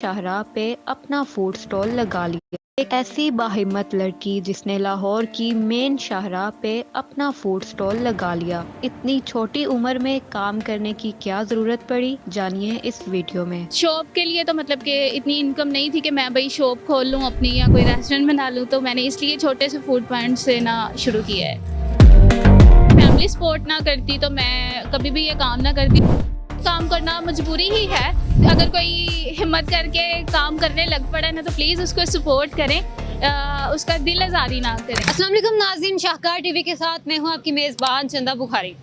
शाहराह पे अपना food stall लगा लिया। एक ऐसी बाहिम्मत लड़की जिसने लाहौर की मेन शाहराह पे अपना फूड स्टॉल लगा लिया। इतनी छोटी उम्र में काम करने की क्या जरूरत पड़ी, जानिए इस वीडियो में। शॉप के लिए तो मतलब कि इतनी इनकम नहीं थी कि मैं भाई शॉप खोल लूँ अपनी या कोई रेस्टोरेंट बना लूँ, तो मैंने इसलिए छोटे से फूड पॉइंट से ना शुरू किया है। फैमिली सपोर्ट ना करती तो मैं कभी भी ये काम ना करती। काम करना मजबूरी ही है। अगर कोई हिम्मत करके काम करने लग पड़ा ना तो प्लीज़ उसको सपोर्ट करें, उसका दिल आज़ारी ना करें। अस्सलाम वालेकुम नाज़रीन, शाहकार टीवी के साथ मैं हूं आपकी मेज़बान चंदा बुखारी।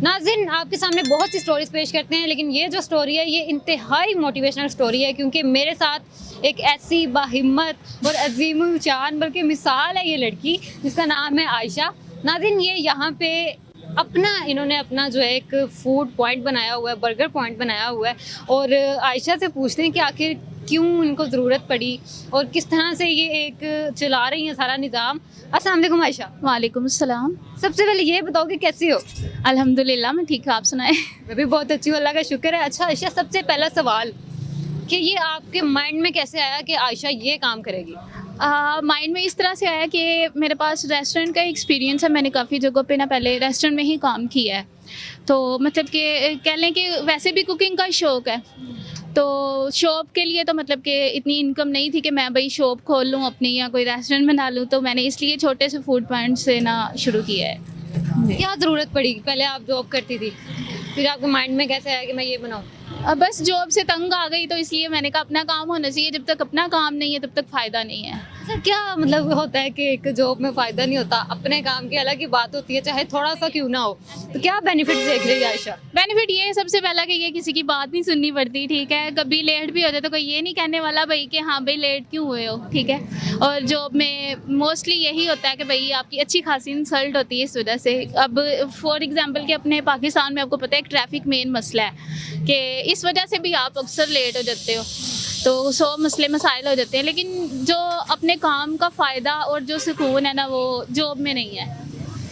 नाज़रीन, आपके सामने बहुत सी स्टोरीज पेश करते हैं, लेकिन ये जो स्टोरी है ये इंतहाई मोटिवेशनल स्टोरी है, क्योंकि मेरे साथ एक ऐसी बाहिम्मत और अजीम शान बल्कि मिसाल है ये लड़की, जिसका नाम है आयशा। नाज़रीन, ये यहाँ पे इन्होंने अपना जो है एक फूड पॉइंट बनाया हुआ है, बर्गर पॉइंट बनाया हुआ है। और आयशा से पूछते हैं कि आखिर क्यों इनको ज़रूरत पड़ी और किस तरह से ये एक चला रही हैं सारा निज़ाम। अस्सलाम वालेकुम आयशा। वालेकुम सलाम। सबसे पहले ये बताओ कि कैसी हो? अल्हम्दुलिल्लाह मैं ठीक हूँ, आप सुनाएं। मैं भी बहुत अच्छी हूँ, अल्लाह का शुक्र है। अच्छा आयशा, सबसे पहला सवाल कि ये आपके माइंड में कैसे आया कि आयशा ये काम करेगी? माइंड में इस तरह से आया कि मेरे पास रेस्टोरेंट का एक्सपीरियंस है। मैंने काफ़ी जगहों पे ना पहले रेस्टोरेंट में ही काम किया है, तो मतलब कि कह लें कि वैसे भी कुकिंग का शौक़ है। तो शॉप के लिए तो मतलब कि इतनी इनकम नहीं थी कि मैं भाई शॉप खोल लूँ अपनी या कोई रेस्टोरेंट बना लूँ, तो मैंने इसलिए छोटे से फूड पॉइंट से ना शुरू किया है। क्या ज़रूरत पड़ी? पहले आप जॉब करती थी, फिर आपके माइंड में कैसे आया कि मैं ये बनाऊँ? अब बस जॉब से तंग आ गई, तो इसलिए मैंने कहा अपना काम होना चाहिए। जब तक अपना काम नहीं है तब तक फ़ायदा नहीं है। सर, क्या मतलब होता है कि एक जॉब में फ़ायदा नहीं होता? अपने काम की अलग ही बात होती है, चाहे थोड़ा सा क्यों ना हो। तो क्या बेनिफिट देख रही है आयशा? बेनिफिट ये है सबसे पहला कि ये किसी की बात नहीं सुननी पड़ती, ठीक है। कभी लेट भी हो जाए तो कोई ये नहीं कहने वाला भाई कि हाँ भाई लेट क्यों हुए हो, ठीक है। और जॉब में मोस्टली यही होता है कि भाई आपकी अच्छी खासी इंसल्ट होती है इस वजह से। अब फॉर एग्जांपल कि अपने पाकिस्तान में आपको पता है एक ट्रैफिक मेन मसला है कि इस वजह से भी आप अक्सर लेट हो जाते हो, तो 100 मसले मसाइल हो जाते हैं। लेकिन जो अपने काम का फ़ायदा और जो सुकून है ना, वो जॉब में नहीं है।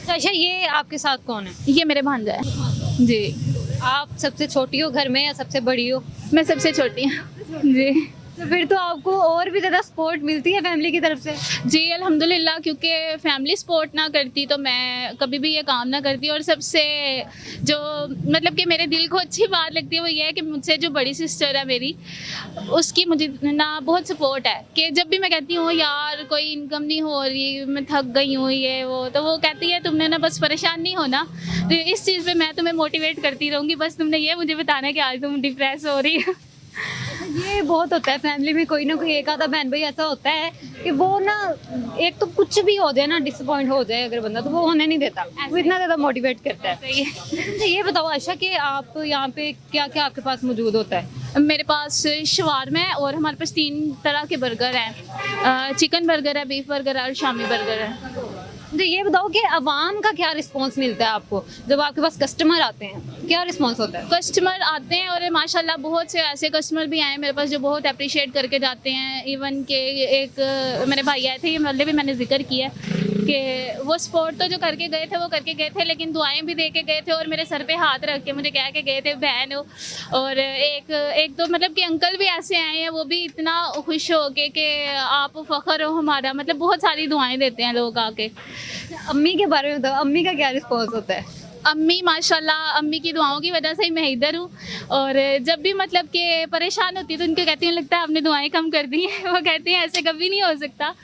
तो आयशा, ये आपके साथ कौन है? ये मेरे भांजा है जी। आप सबसे छोटी हो घर में या सबसे बड़ी हो? मैं सबसे छोटी हूँ जी। तो फिर तो आपको और भी ज़्यादा सपोर्ट मिलती है फैमिली की तरफ से? जी अल्हम्दुलिल्लाह, क्योंकि फैमिली सपोर्ट ना करती तो मैं कभी भी ये काम ना करती। और सबसे जो मतलब कि मेरे दिल को अच्छी बात लगती है वो ये है कि मुझसे जो बड़ी सिस्टर है मेरी, उसकी मुझे ना बहुत सपोर्ट है। कि जब भी मैं कहती हूँ यार कोई इनकम नहीं हो रही, मैं थक गई हूँ ये वो, तो वो कहती है तुमने ना बस परेशान नहीं होना, तो इस चीज़ पर मैं तुम्हें मोटिवेट करती रहूँगी। बस तुमने ये मुझे बताना है कि आज तुम डिप्रेस हो रही हो। ये बहुत होता है फैमिली में, कोई ना कोई एक आधा बहन भाई ऐसा होता है कि वो ना, एक तो कुछ भी हो जाए ना, डिसअपॉइंट हो जाए अगर बंदा, तो वो होने नहीं देता, वो इतना ज़्यादा मोटिवेट करता है। सही है। मुझे ये बताओ आयशा कि आप यहाँ पे क्या क्या आपके पास मौजूद होता है? मेरे पास शवारमा है और हमारे पास 3 तरह के बर्गर हैं। चिकन बर्गर है, बीफ बर्गर है और शामी बर्गर है। मुझे ये बताओ कि आवाम का क्या रिस्पांस मिलता है आपको जब आपके पास कस्टमर आते हैं? क्या रिस्पांस होता है? कस्टमर आते हैं और माशाल्लाह बहुत से ऐसे कस्टमर भी आए मेरे पास जो बहुत अप्रिशिएट करके जाते हैं। इवन के एक मेरे भाई आए थे, ये मतलब भी मैंने जिक्र किया कि वो सपोर्ट तो जो करके गए थे वो करके गए थे, लेकिन दुआएं भी दे के गए थे और मेरे सर पे हाथ रख के मुझे कह के गए थे बहन हो। और एक तो मतलब कि अंकल भी ऐसे आए हैं, वो भी इतना खुश हो के कि आप फ़ख्र हो हमारा, मतलब बहुत सारी दुआएं देते हैं लोग आके। अम्मी के बारे में बताओ, अम्मी का क्या रिस्पांस होता है? अम्मी माशाल्लाह, अम्मी की दुआओं की वजह से ही मैं इधर हूँ। और जब भी मतलब कि परेशान होती है तो उनको कहती हूँ लगता है आपने दुआएं कम कर दी हैं। वो कहती हैं ऐसे कभी नहीं हो सकता,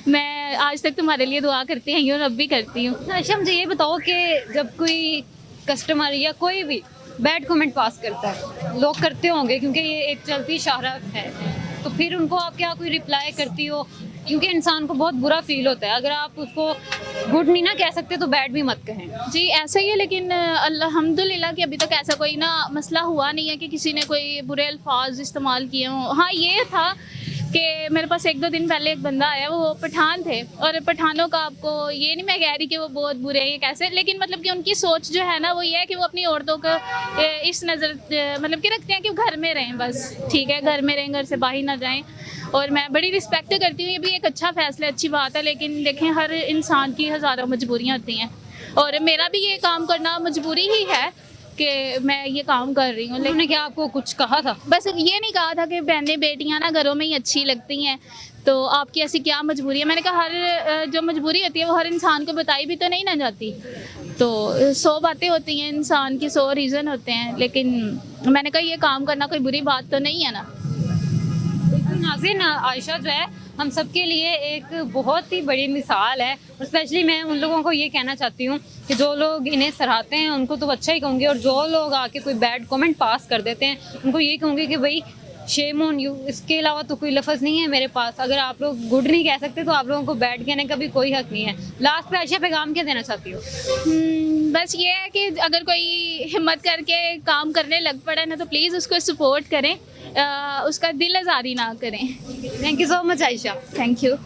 मैं आज तक तुम्हारे लिए दुआ करती हैं और अब भी करती हूँ। अच्छा, मुझे ये बताओ कि जब कोई कस्टमर या कोई भी बैड कमेंट पास करता है, लोग करते होंगे क्योंकि ये एक चलती शाहरत है, तो फिर उनको आप क्या कोई रिप्लाई करती हो? क्योंकि इंसान को बहुत बुरा फील होता है, अगर आप उसको गुड नहीं ना कह सकते तो बैड भी मत कहें। जी ऐसा ही है, लेकिन अल्हम्दुलिल्लाह कि अभी तक ऐसा कोई ना मसला हुआ नहीं है कि किसी ने कोई बुरे अल्फाज इस्तेमाल किए हों। हाँ ये था कि मेरे पास 1-2 दिन पहले एक बंदा आया, वो पठान थे। और पठानों का आपको ये नहीं मैं कह रही कि वो बहुत बुरे हैं कैसे, लेकिन मतलब कि उनकी सोच जो है ना वो ये है कि वो अपनी औरतों को इस नज़र मतलब कि रखते हैं कि वो घर में रहें, बस ठीक है घर में रहें, घर से बाहर ना जाएं। और मैं बड़ी रिस्पेक्ट करती हूँ, ये भी एक अच्छा फैसला, अच्छी बात है। लेकिन देखें हर इंसान की हज़ारों मजबूरियाँ होती हैं और मेरा भी ये काम करना मजबूरी ही है कि मैं ये काम कर रही हूँ। लेकिन उन्होंने क्या आपको कुछ कहा था? बस ये नहीं कहा था कि बहनें बेटियां ना घरों में ही अच्छी लगती हैं, तो आपकी ऐसी क्या मजबूरी है। मैंने कहा हर जो मजबूरी होती है वो हर इंसान को बताई भी तो नहीं ना जाती। तो 100 बातें होती हैं, इंसान की 100 रीज़न होते हैं, लेकिन मैंने कहा ये काम करना कोई बुरी बात तो नहीं है ना। बिल्कुल नाज़रीन, आयशा जो है हम सबके लिए एक बहुत ही बड़ी मिसाल है, और स्पेशली मैं उन लोगों को ये कहना चाहती हूँ कि जो लोग इन्हें सराहते हैं उनको तो अच्छा ही कहूँगी, और जो लोग आके कोई बैड कमेंट पास कर देते हैं उनको ये कहूँगी कि भाई शेम ऑन यू, इसके अलावा तो कोई लफ्ज़ नहीं है मेरे पास। अगर आप लोग गुड नहीं कह सकते तो आप लोगों को बैड कहने का भी कोई हक नहीं है। लास्ट पे आयशा पैगाम क्या देना चाहती हो? बस ये है कि अगर कोई हिम्मत करके काम करने लग पड़ा ना तो प्लीज़ उसको सपोर्ट करें, उसका दिल आज़ारी ना करें। Thank you so much Ayesha. Thank you.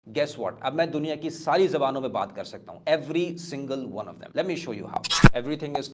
Guess what, अब मैं दुनिया की सारी जबानों में बात कर सकता हूं, every single one of them. Let me show you how. Everything is